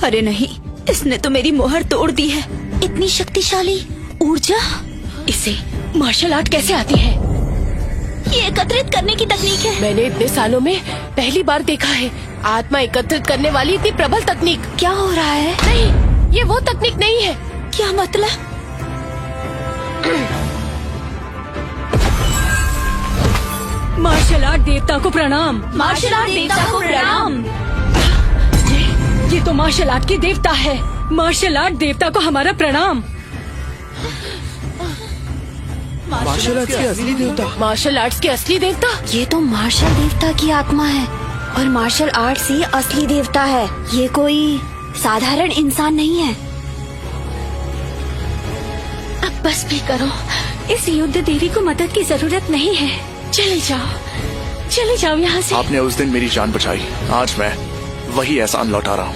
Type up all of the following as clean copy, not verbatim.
अरे नहीं, इसने तो मेरी मोहर तोड़ दी है। इतनी शक्तिशाली ऊर्जा, इसे मार्शल आर्ट कैसे आती है? ये एकत्रित करने की तकनीक है। मैंने इतने सालों में पहली बार देखा है आत्मा एकत्रित करने वाली इतनी प्रबल तकनीक। क्या हो रहा है? नहीं, ये वो तकनीक नहीं है। क्या मतलब? मार्शल आर्ट देवता को प्रणाम। मार्शल आर्ट देवता को प्रणाम। ये तो मार्शल आर्ट की देवता है। मार्शल आर्ट देवता को हमारा प्रणाम। मार्शल आर्ट्स के असली देवता। मार्शल आर्ट्स के असली देवता? ये तो मार्शल देवता की आत्मा है और मार्शल आर्ट्स ही असली देवता है। ये कोई साधारण इंसान नहीं है। अब बस भी करो, इस युद्ध देवी को मदद की जरूरत नहीं है। चले जाओ यहाँ से। आपने उस दिन मेरी जान बचाई, आज मैं वही एहसान लौटा रहा हूँ।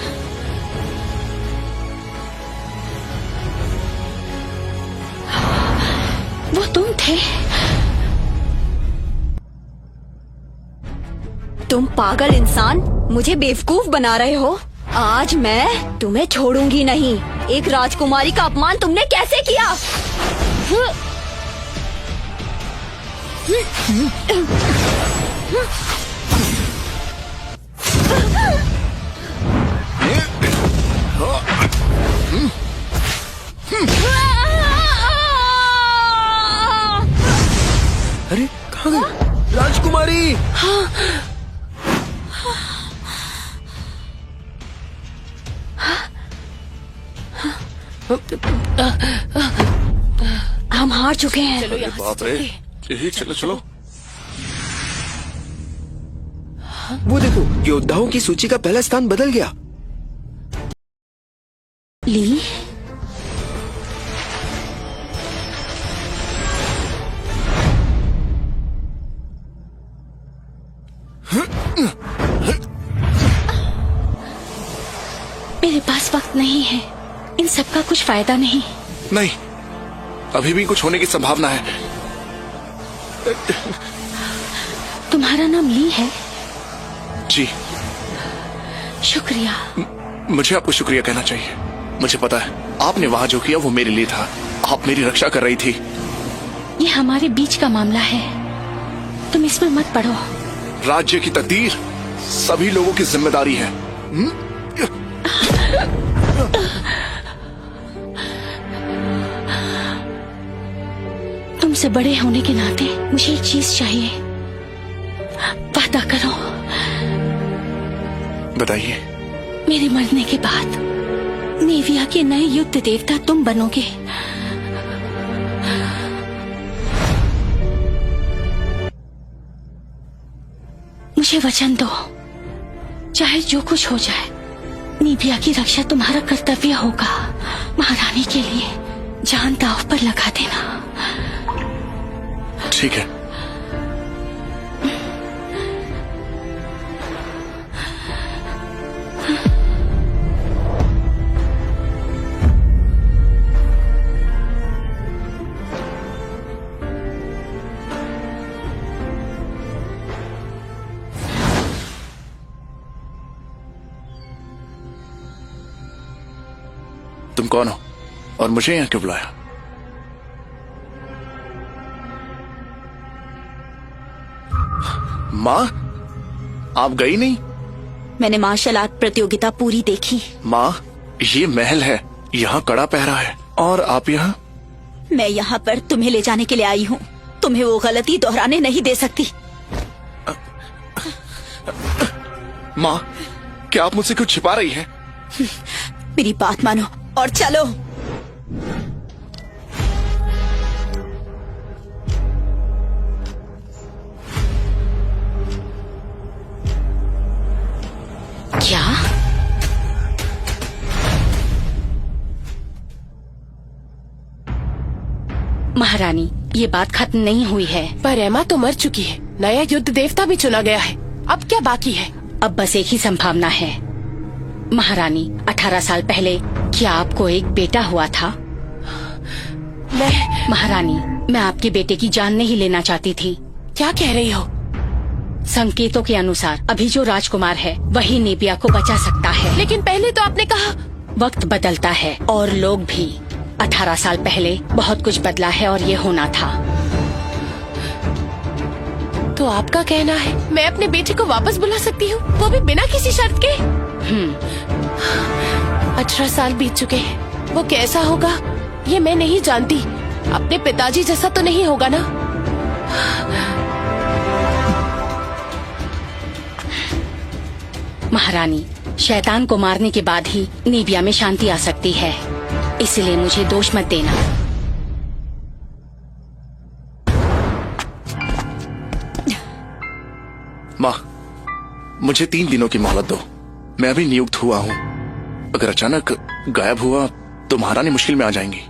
वो तुम थे? तुम पागल इंसान, मुझे बेवकूफ बना रहे हो। आज मैं तुम्हें छोड़ूंगी नहीं। एक राजकुमारी का अपमान तुमने कैसे किया? अरे कहाँ गई राजकुमारी? हम हार चुके हैं। चलो यहाँ बाप से रे, चलते। यही चलो। वो देखो, योद्धाओं की सूची का पहला स्थान बदल गया। ली, मेरे पास वक्त नहीं है। इन सब का कुछ फायदा नहीं। नहीं, अभी भी कुछ होने की संभावना है। तुम्हारा नाम ली है? जी। शुक्रिया। मुझे आपको शुक्रिया कहना चाहिए। मुझे पता है आपने वहाँ जो किया वो मेरे लिए था। आप मेरी रक्षा कर रही थी। ये हमारे बीच का मामला है, तुम इसमें मत पड़ो। राज्य की तकदीर सभी लोगों की जिम्मेदारी है। तुमसे बड़े होने के नाते मुझे एक चीज चाहिए। वादा करो। बताइए। मेरे मरने के बाद नेविया के नए युद्ध देवता तुम बनोगे। मुझे वचन दो, चाहे जो कुछ हो जाए, नेविया की रक्षा तुम्हारा कर्तव्य होगा। महारानी के लिए जान दांव पर लगा देना। ठीक है। तुम कौन हो और मुझे यहाँ क्यों बुलाया? माँ, आप गई नहीं? मैंने मार्शल आर्ट प्रतियोगिता पूरी देखी। माँ, ये महल है, यहाँ कड़ा पहरा है और आप यहाँ? मैं यहाँ पर तुम्हें ले जाने के लिए आई हूँ। तुम्हें वो गलती दोहराने नहीं दे सकती। माँ, क्या आप मुझसे कुछ छिपा रही हैं? मेरी बात मानो और चलो। क्या? महारानी, ये बात खत्म नहीं हुई है। पर एमा तो मर चुकी है, नया युद्ध देवता भी चुना गया है। अब क्या बाकी है? अब बस एक ही संभावना है। महारानी, 18 साल पहले क्या आपको एक बेटा हुआ था? मैं महारानी, मैं आपके बेटे की जान नहीं लेना चाहती थी। क्या कह रही हो? संकेतों के अनुसार अभी जो राजकुमार है वही निबिया को बचा सकता है। लेकिन पहले तो आपने कहा। वक्त बदलता है और लोग भी। 18 साल पहले बहुत कुछ बदला है और ये होना था। तो आपका कहना है मैं अपने बेटे को वापस बुला सकती हूँ, वो भी बिना किसी शर्त के? 18 साल बीत चुके हैं। वो कैसा होगा ये मैं नहीं जानती। अपने पिताजी जैसा तो नहीं होगा ना? महारानी, शैतान को मारने के बाद ही निबिया में शांति आ सकती है, इसलिए मुझे दोष मत देना। माँ, मुझे 3 दिनों की मोहलत दो। मैं अभी नियुक्त हुआ हूँ। अगर अचानक गायब हुआ तो महारानी मुश्किल में आ जाएंगी।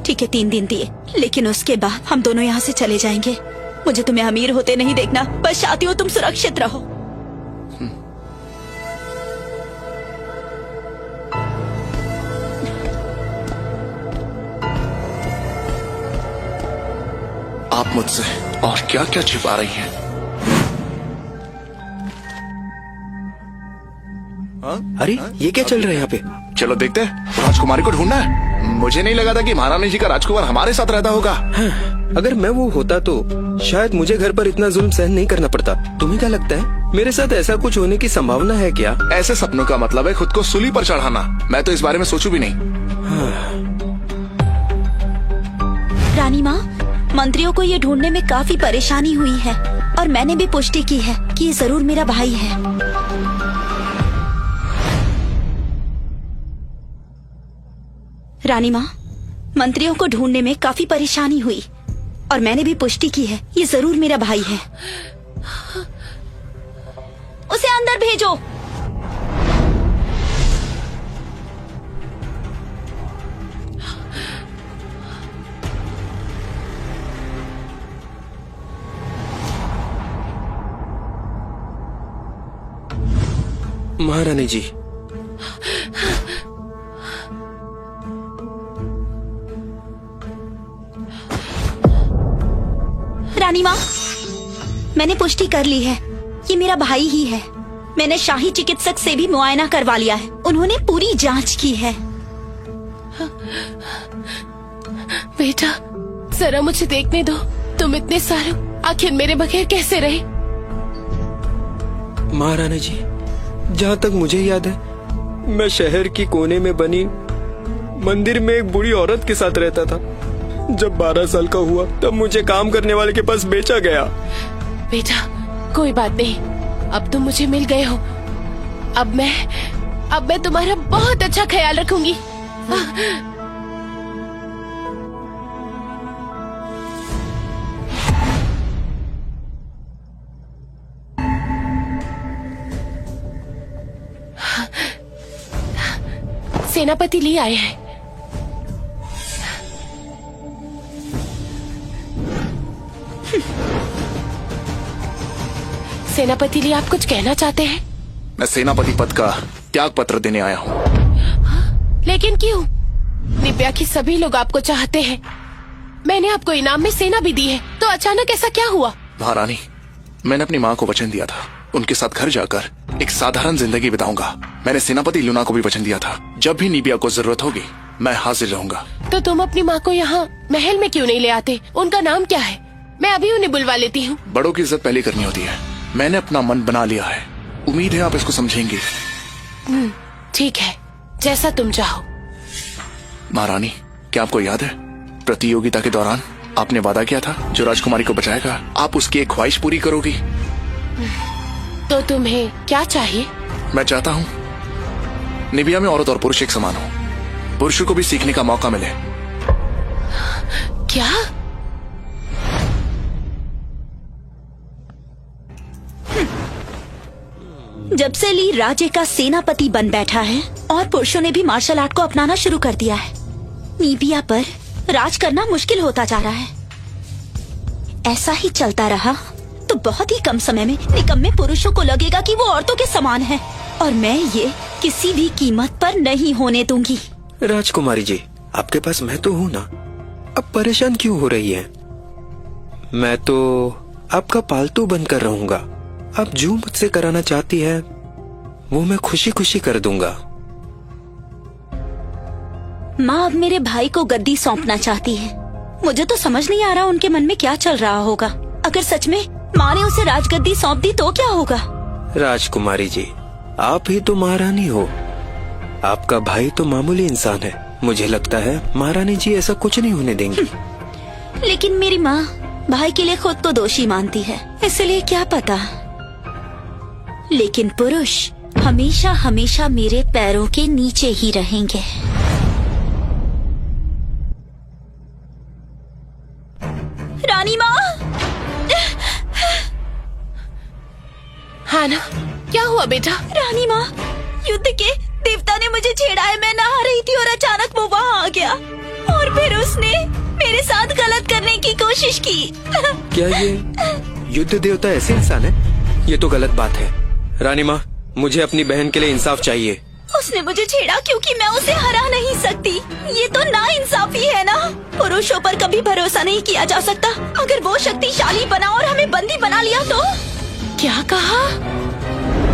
ठीक है, 3 दिन दिए, लेकिन उसके बाद हम दोनों यहाँ से चले जाएंगे। मुझे तुम्हें अमीर होते नहीं देखना, बस चाहती हूँ तुम सुरक्षित रहो। आप मुझसे और क्या क्या छिपा रही हैं? अरे ये क्या चल रहा है यहाँ पे? चलो देखते हैं। राजकुमारी को ढूंढना है। मुझे नहीं लगा था कि महारानी जी का राजकुमार हमारे साथ रहता होगा। अगर मैं वो होता तो शायद मुझे घर पर इतना जुल्म सहन नहीं करना पड़ता। तुम्हें क्या लगता है मेरे साथ ऐसा कुछ होने की संभावना है क्या? ऐसे सपनों का मतलब है खुद को सूली पर चढ़ाना। मैं तो इस बारे में सोचू भी नहीं। रानी माँ, मंत्रियों को ये ढूंढने में काफी परेशानी हुई है और मैंने भी पुष्टि की है कि ये जरूर मेरा भाई है। रानी माँ, मंत्रियों को ढूंढने में काफी परेशानी हुई और मैंने भी पुष्टि की है ये जरूर मेरा भाई है। उसे अंदर भेजो। महारानी जी, रानी माँ, मैंने पुष्टि कर ली है ये मेरा भाई ही है। मैंने शाही चिकित्सक से भी मुआयना करवा लिया है, उन्होंने पूरी जांच की है। बेटा जरा मुझे देखने दो। तुम इतने सालों आखिर मेरे बगैर कैसे रहे? महारानी जी, जहाँ तक मुझे याद है मैं शहर की कोने में बनी मंदिर में एक बूढ़ी औरत के साथ रहता था। जब 12 साल का हुआ तब मुझे काम करने वाले के पास बेचा गया। बेटा कोई बात नहीं, अब तुम मुझे मिल गए हो। अब मैं तुम्हारा बहुत अच्छा ख्याल रखूंगी। सेनापति ली आए हैं। सेनापति ली, आप कुछ कहना चाहते हैं? मैं सेनापति पद का त्याग पत्र देने आया हूँ। लेकिन क्यों? निबिया के सभी लोग आपको चाहते हैं। मैंने आपको इनाम में सेना भी दी है, तो अचानक ऐसा क्या हुआ? महारानी, मैंने अपनी माँ को वचन दिया था उनके साथ घर जाकर एक साधारण जिंदगी बिताऊंगा। मैंने सेनापति लूना को भी वचन दिया था जब भी निबिया को जरूरत होगी मैं हाजिर रहूंगा। तो तुम अपनी माँ को यहाँ महल में क्यों नहीं ले आते? उनका नाम क्या है? मैं अभी उन्हें बुलवा लेती हूँ। बड़ों की इज्जत पहले करनी होती है। मैंने अपना मन बना लिया है, उम्मीद है आप इसको समझेंगी। ठीक है, जैसा तुम चाहो। महारानी, क्या आपको याद है प्रतियोगिता के दौरान आपने वादा किया था जो राजकुमारी को बचाएगा आप उसकी एक ख्वाहिश पूरी करोगी? तो तुम्हें क्या चाहिए? मैं चाहता हूँ निबिया में औरत और पुरुष एक समान हो, पुरुषों को भी सीखने का मौका मिले। क्या? जब से ली राज्य का सेनापति बन बैठा है और पुरुषों ने भी मार्शल आर्ट को अपनाना शुरू कर दिया है, निबिया पर राज करना मुश्किल होता जा रहा है। ऐसा ही चलता रहा तो बहुत ही कम समय में निकम्मे पुरुषों को लगेगा कि वो औरतों के समान है और मैं ये किसी भी कीमत पर नहीं होने दूंगी। राजकुमारी जी, आपके पास मैं तो हूँ ना, अब परेशान क्यों हो रही है? मैं तो आपका पालतू बनकर रहूंगा। आप जो मुझसे कराना चाहती है वो मैं खुशी खुशी कर दूंगा। माँ अब मेरे भाई को गद्दी सौंपना चाहती है। मुझे तो समझ नहीं आ रहा उनके मन में क्या चल रहा होगा। अगर सच में माँ ने उसे राजगद्दी सौंप दी तो क्या होगा? राजकुमारी जी, आप ही तो महारानी हो। आपका भाई तो मामूली इंसान है। मुझे लगता है महारानी जी ऐसा कुछ नहीं होने देंगी। लेकिन मेरी माँ भाई के लिए खुद तो दोषी मानती है, इसलिए क्या पता। लेकिन पुरुष हमेशा हमेशा मेरे पैरों के नीचे ही रहेंगे। रानी माँ। हाँ ना, क्या हुआ बेटा? रानी माँ, युद्ध के देवता ने मुझे छेड़ा है। मैं नहा रही थी और अचानक वो वहाँ आ गया और फिर उसने मेरे साथ गलत करने की कोशिश की। क्या ये युद्ध देवता ऐसे इंसान है? ये तो गलत बात है। रानी माँ, मुझे अपनी बहन के लिए इंसाफ चाहिए। उसने मुझे छेड़ा क्योंकि मैं उसे हरा नहीं सकती। ये तो नाइंसाफी है ना। पुरुषों पर कभी भरोसा नहीं किया जा सकता। अगर वो शक्तिशाली बना और हमें बंदी बना लिया तो? क्या कहा?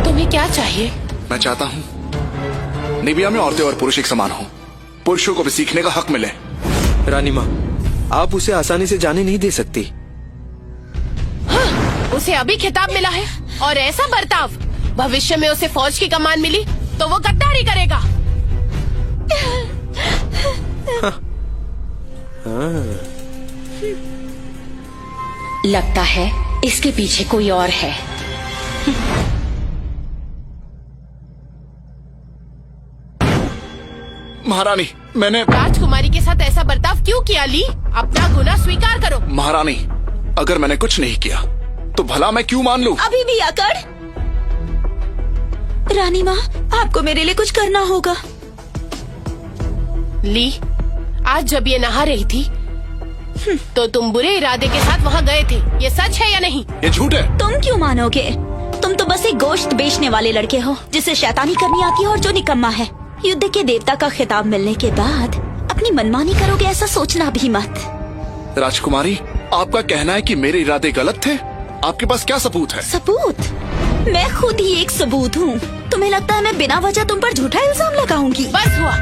तुम्हें क्या चाहिए? मैं चाहता हूँ निबिया में औरतें और पुरुष एक समान हो। पुरुषों को भी सीखने का हक मिले। रानी माँ, आप उसे आसानी से जाने नहीं दे सकती। हाँ, उसे अभी खिताब मिला है और ऐसा बर्ताव, भविष्य में उसे फौज की कमान मिली तो वो गद्दारी करेगा। लगता है इसके पीछे कोई और है। महारानी, मैंने राजकुमारी के साथ ऐसा बर्ताव क्यों किया ली? अपना गुनाह स्वीकार करो। महारानी, अगर मैंने कुछ नहीं किया तो भला मैं क्यों मान लूं? अभी भी आकर। रानी माँ, आपको मेरे लिए कुछ करना होगा। ली, आज जब ये नहा रही थी तो तुम बुरे इरादे के साथ वहाँ गए थे। ये सच है या नहीं? ये झूठ है। तुम क्यों मानोगे? तुम तो बस एक गोश्त बेचने वाले लड़के हो जिसे शैतानी करनी आती है और जो निकम्मा है। युद्ध के देवता का खिताब मिलने के बाद अपनी मनमानी करोगे ऐसा सोचना भी मत। राजकुमारी, आपका कहना है कि मेरे इरादे गलत थे? आपके पास क्या सबूत है? सबूत? मैं खुद ही एक सबूत हूँ। तुम्हें लगता है मैं बिना वजह तुम पर झूठा इल्जाम लगाऊंगी? बस हुआ।